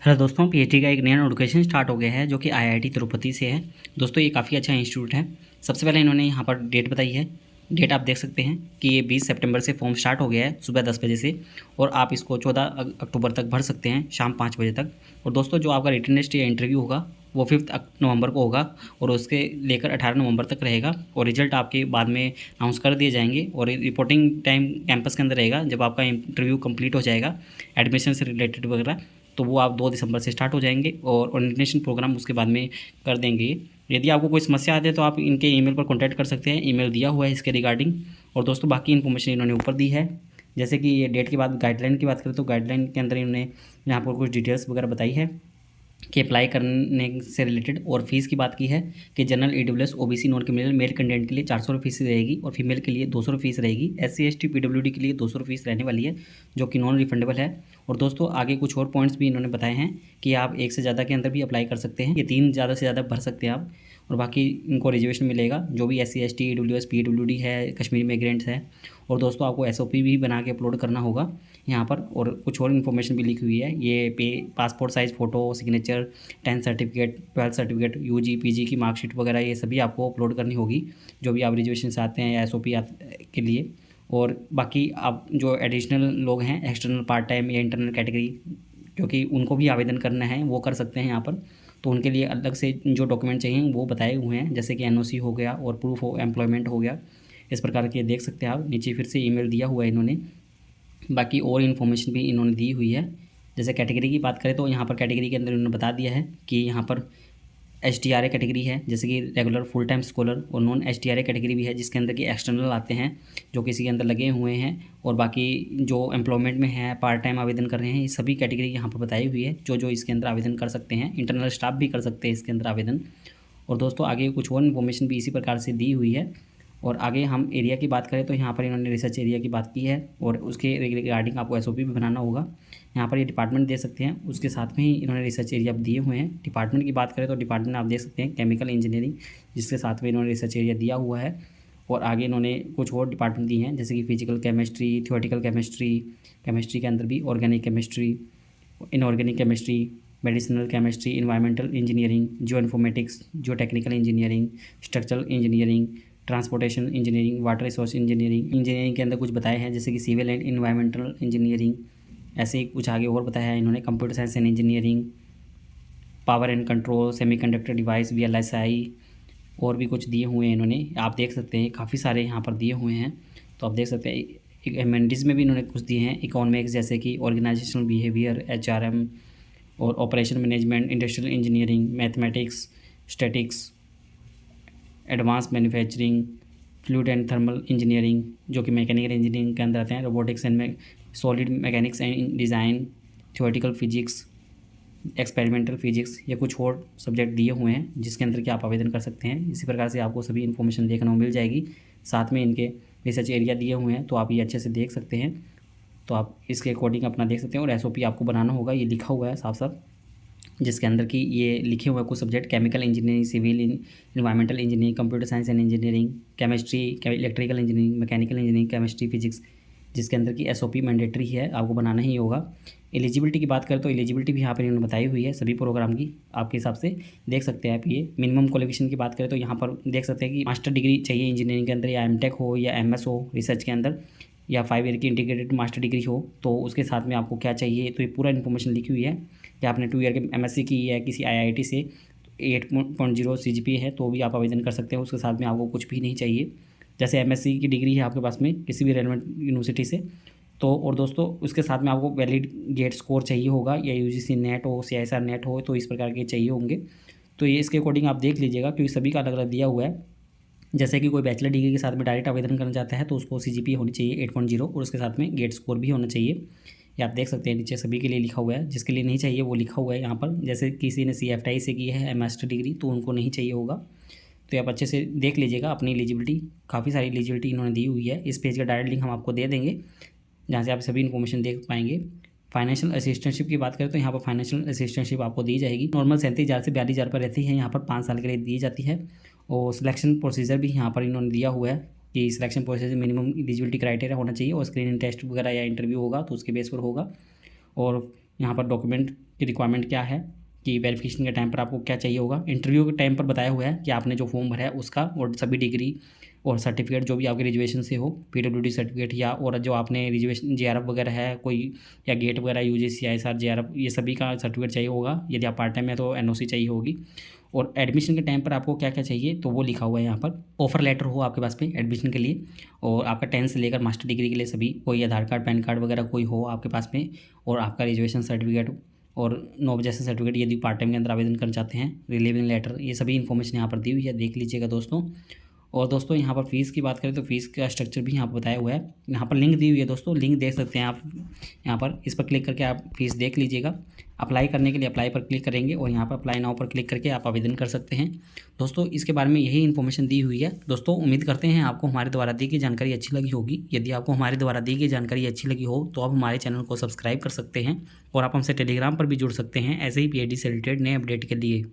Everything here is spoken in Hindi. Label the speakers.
Speaker 1: हेलो दोस्तों, पीएचडी का एक नया नोटिफिकेशन स्टार्ट हो गया है जो कि आईआईटी तिरुपति से है। दोस्तों ये काफ़ी अच्छा इंस्टीट्यूट है। सबसे पहले इन्होंने यहाँ पर डेट बताई है। डेट आप देख सकते हैं कि ये 20 सितंबर से फॉर्म स्टार्ट हो गया है सुबह 10 बजे से, और आप इसको 14 अक्टूबर तक भर सकते हैं शाम 5 बजे तक। और दोस्तों जो आपका रिटन टेस्ट या इंटरव्यू होगा वो 5 नवंबर को होगा और उसके लेकर 18 नवंबर तक रहेगा, और रिजल्ट आपके बाद में अनाउंस कर दिए जाएंगे। और रिपोर्टिंग टाइम कैंपस के अंदर रहेगा जब आपका इंटरव्यू कंप्लीट हो जाएगा एडमिशन से रिलेटेड वगैरह, तो वो आप 2 दिसंबर से स्टार्ट हो जाएंगे और ओरिएंटेशन प्रोग्राम उसके बाद में कर देंगे। यदि आपको कोई समस्या आती है तो आप इनके ईमेल पर कॉन्टैक्ट कर सकते हैं, ईमेल दिया हुआ है इसके रिगार्डिंग। और दोस्तों बाकी इन्फॉर्मेशन इन्होंने ऊपर दी है। जैसे कि ये डेट के बाद गाइडलाइन की बात करें तो गाइडलाइन के अंदर इन्होंने यहाँ पर कुछ डिटेल्स वगैरह बताई है कि अप्लाई करने से रिलेटेड। और फीस की बात की है कि general EWS OBC non criminal male candidate के लिए 400 रुपये फीस रहेगी और फीमेल के लिए 200 रुपये फीस रहेगी। एससी एसटी पीडब्ल्यूडी के लिए 200 रुपये फीस रहने वाली है जो कि नॉन रिफंडेबल है। और दोस्तों आगे कुछ और पॉइंट्स भी इन्होंने बताए हैं कि आप एक से ज़्यादा के अंदर भी अप्लाई कर सकते हैं, ये 3 ज़्यादा से ज़्यादा भर सकते हैं आप। और बाकी इनको रिजर्वेशन मिलेगा जो भी एससी एसटी ईडब्ल्यूएस पीडब्ल्यूडी है, कश्मीरी माइग्रेंट्स है। और दोस्तों आपको एसओपी भी बना के अपलोड करना होगा यहाँ पर। और कुछ और इन्फॉर्मेशन भी लिखी हुई है, ये passport size photo, signature, 10th certificate, 12th certificate, UG PG की मार्कशीट वगैरह ये सभी आपको अपलोड करनी होगी जो भी आप रिजर्वेशन से आते हैं या एसओपी के लिए। और बाकी आप जो एडिशनल लोग हैं एक्सटर्नल पार्ट टाइम या इंटरनल कैटेगरी, क्योंकि उनको भी आवेदन करना है वो कर सकते हैं यहाँ पर। तो उनके लिए अलग से जो डॉक्यूमेंट चाहिए वो बताए हुए हैं, जैसे कि एनओसी हो गया और प्रूफ ऑफ एम्प्लॉयमेंट हो गया। इस प्रकार के देख सकते हैं आप, नीचे फिर से ईमेल दिया हुआ है इन्होंने। बाकी और इन्फॉर्मेशन भी इन्होंने दी हुई है। जैसे कैटेगरी की बात करें तो यहाँ पर कैटेगरी के अंदर इन्होंने बता दिया है कि यहाँ पर एचटीआरए कैटेगरी है, जैसे कि रेगुलर फुल टाइम स्कॉलर, और नॉन एचटीआरए कैटेगरी भी है जिसके अंदर कि एक्सटर्नल आते हैं जो किसी के अंदर लगे हुए हैं। और बाकी जो एम्प्लॉयमेंट में है, पार्ट टाइम आवेदन कर रहे हैं, ये सभी कैटेगरी यहाँ पर बताई हुई है जो जो इसके अंदर आवेदन कर सकते हैं। इंटरनल स्टाफ भी कर सकते हैं इसके अंदर आवेदन। और दोस्तों आगे कुछ और इन्फॉर्मेशन भी इसी प्रकार से दी हुई है। और आगे हम एरिया की बात करें तो यहाँ पर इन्होंने रिसर्च एरिया की बात की है और उसके रिगार्डिंग आपको एसओपी भी बनाना होगा। यहाँ पर ये डिपार्टमेंट दे सकते हैं, उसके साथ में ही इन्होंने रिसर्च एरिया दिए हुए हैं। डिपार्टमेंट की बात करें तो डिपार्टमेंट आप देख सकते हैं केमिकल इंजीनियरिंग, जिसके साथ में इन्होंने रिसर्च एरिया दिया हुआ है। और आगे इन्होंने कुछ और डिपार्टमेंट दिए हैं जैसे कि physical chemistry, theoretical chemistry, chemistry के अंदर भी organic chemistry, inorganic chemistry, medicinal chemistry, environmental engineering, geo informatics, जियो technical engineering, structural engineering, transportation engineering, water resource engineering. Engineering के अंदर कुछ बताए हैं जैसे कि सिविल एंड इन्वायरमेंटल इंजीनियरिंग, ऐसे ही कुछ आगे और बताया है इन्होंने। Computer science and engineering, power and control, semiconductor device, VLSI, और भी कुछ दिए हुए हैं इन्होंने। आप देख सकते हैं काफ़ी सारे यहाँ पर दिए हुए हैं, तो आप देख सकते हैं। एक ह्यूमैनिटीज़ में भी इन्होंने कुछ दिए हैं, इकोनॉमिक्स जैसे कि ऑर्गेनाइजेशनल बिहेवियर, एचआरएम, और operation management, industrial engineering, mathematics, statics, advance manufacturing, fluid and thermal engineering जो कि मैकेनिकल इंजीनियरिंग के अंदर आते हैं, robotics and solid mechanics and design, theoretical physics, experimental physics, या कुछ और सब्जेक्ट दिए हुए हैं जिसके अंदर कि आप आवेदन कर सकते हैं। इसी प्रकार से आपको सभी इन्फॉर्मेशन देखने को मिल जाएगी। साथ में इनके रिसर्च एरिया दिए हुए हैं तो आप ये अच्छे से देख सकते हैं। तो आप इसके अकॉर्डिंग अपना देख सकते हैं। और एसओपी आपको बनाना होगा, ये लिखा हुआ है साफ साफ, जिसके अंदर कि ये लिखे हुए कुछ subject chemical engineering, civil environmental engineering, computer science and engineering, chemistry, electrical engineering, mechanical engineering, chemistry, physics, जिसके अंदर की एसओपी मैंडेटरी है, आपको बनाना ही होगा। एलिजिबिलिटी की बात करें तो एलिजिबिलिटी भी यहाँ पर इन्होंने बताई हुई है सभी प्रोग्राम की, आपके हिसाब से देख सकते हैं आप। ये मिनिमम क्वालिफिकेशन की बात करें तो यहाँ पर देख सकते हैं कि मास्टर डिग्री चाहिए इंजीनियरिंग के अंदर, या एमटेक हो या एमएस हो रिसर्च के अंदर, या 5 ईयर की इंटीग्रेटेड मास्टर डिग्री हो। तो उसके साथ में आपको क्या चाहिए, तो ये पूरा इन्फॉर्मेशन लिखी हुई है कि आपने 2 ईयर के एमएससी की है किसी आईआईटी से, 8.0 सीजीपीए है तो भी आप आवेदन कर सकते हैं। उसके साथ में आपको कुछ भी नहीं चाहिए, जैसे एमएससी की डिग्री है आपके पास में किसी भी रेलेवेंट यूनिवर्सिटी से तो। और दोस्तों उसके साथ में आपको वैलिड गेट स्कोर चाहिए होगा, या यूजीसी नेट हो, सीआईएसआर नेट हो, तो इस प्रकार के चाहिए होंगे। तो ये इसके अकॉर्डिंग आप देख लीजिएगा क्योंकि सभी का अलग अलग दिया हुआ है। जैसे कि कोई बैचलर डिग्री के साथ में डायरेक्ट आवेदन करना चाहता है तो उसको सीजीपीए होनी चाहिए 8.0 और उसके साथ में गेट स्कोर भी होना चाहिए। ये आप देख सकते हैं नीचे सभी के लिए लिखा हुआ है, जिसके लिए नहीं चाहिए वो लिखा हुआ है यहाँ पर। जैसे किसी ने सीएफटीआई से की है मास्टर डिग्री तो उनको नहीं चाहिए होगा। तो आप अच्छे से देख लीजिएगा अपनी एलिजिबिलिटी, काफ़ी सारी एलिजिबिलिटी इन्होंने दी हुई है। इस पेज का डायरेक्ट लिंक हम आपको दे देंगे जहाँ से आप सभी इन्फॉर्मेशन देख पाएंगे। फाइनेंशियल असिस्टेंटशिप की बात करें तो यहाँ पर फाइनेंशियल असिस्टेंटशिप आपको दी जाएगी। नॉर्मल 37,000 से 42,000 पर रहती है, यहाँ पर 5 साल के लिए दी जाती है। और सिलेक्शन प्रोसीजर भी यहाँ पर इन्होंने दिया हुआ है कि selection procedure minimum eligibility criteria होना चाहिए और स्क्रीनिंग टेस्ट वगैरह या इंटरव्यू होगा तो उसके बेस पर होगा। और यहाँ पर डॉक्यूमेंट कि रिक्वायरमेंट क्या है, कि वेरिफिकेशन के टाइम पर आपको क्या चाहिए होगा। इंटरव्यू के टाइम पर बताया हुआ है कि आपने जो फॉर्म भरा है उसका और सभी डिग्री और सर्टिफिकेट जो भी आपके रिजर्वेशन से हो, पीडब्ल्यूडी सर्टिफिकेट या और जो आपने रिजर्वेशन जेआरएफ वगैरह है कोई, या गेट वगैरह यूजीसी आईएसआर जेआरएफ, ये सभी का सर्टिफिकेट चाहिए होगा। यदि आप पार्ट टाइम है तो एनओसी चाहिए होगी। और एडमिशन के टाइम पर आपको क्या क्या चाहिए तो वो लिखा हुआ है यहाँ पर। ऑफर लेटर हो आपके पास में एडमिशन के लिए, और आपका 10 से लेकर मास्टर डिग्री के लिए सभी, कोई आधार कार्ड पैन कार्ड वगैरह कोई हो आपके पास में, और आपका रिजर्वेशन सर्टिफिकेट और 9 बजे से सर्टिफिकेट यदि पार्ट टाइम के अंदर आवेदन करना चाहते हैं, रिलीविंग लेटर, ये सभी इन्फॉर्मेशन यहाँ पर दी हुई है, देख लीजिएगा दोस्तों। और दोस्तों यहाँ पर फ़ीस की बात करें तो फ़ीस का स्ट्रक्चर भी यहाँ पर बताया हुआ है। यहाँ पर लिंक दी हुई है दोस्तों, लिंक देख सकते हैं आप यहाँ पर, इस पर क्लिक करके आप फ़ीस देख लीजिएगा। अप्लाई करने के लिए अप्लाई पर क्लिक करेंगे और यहाँ पर अप्लाई नाउ पर क्लिक करके आप आवेदन कर सकते हैं। दोस्तों इसके बारे में यही इन्फॉर्मेशन दी हुई है। दोस्तों उम्मीद करते हैं आपको हमारे द्वारा दी गई जानकारी अच्छी लगी होगी। यदि आपको हमारे द्वारा दी गई जानकारी अच्छी लगी हो तो आप हमारे चैनल को सब्सक्राइब कर सकते हैं और आप हमसे टेलीग्राम पर भी जुड़ सकते हैं ऐसे ही पीएचडी से रिलेटेड नए अपडेट के लिए।